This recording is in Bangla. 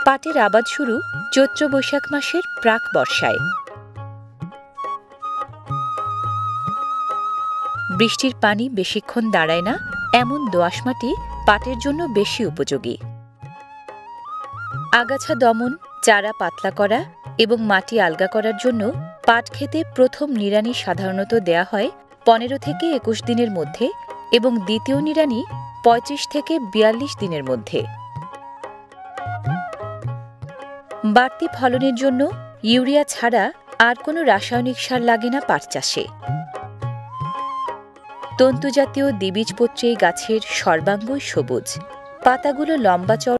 পাটের আবাদ শুরু চৈত্র বৈশাখ মাসের প্রাক বর্ষায়। বৃষ্টির পানি বেশিক্ষণ দাঁড়ায় না এমন দোআঁশ মাটি পাটের জন্য বেশি উপযোগী। আগাছা দমন, চারা পাতলা করা এবং মাটি আলগা করার জন্য পাট খেতে প্রথম নিড়ানি সাধারণত দেয়া হয় 15 থেকে 21 দিনের মধ্যে এবং দ্বিতীয় নিড়ানি 35 থেকে 42 দিনের মধ্যে। বাড়তি ফলনের জন্য ইউরিয়া ছাড়া আর কোনো রাসায়নিক সার লাগে না পাট চাষে। তন্তুজাতীয় দ্বিবীজপত্রী গাছের সর্বাঙ্গই সবুজ, পাতাগুলো লম্বা চওড়া।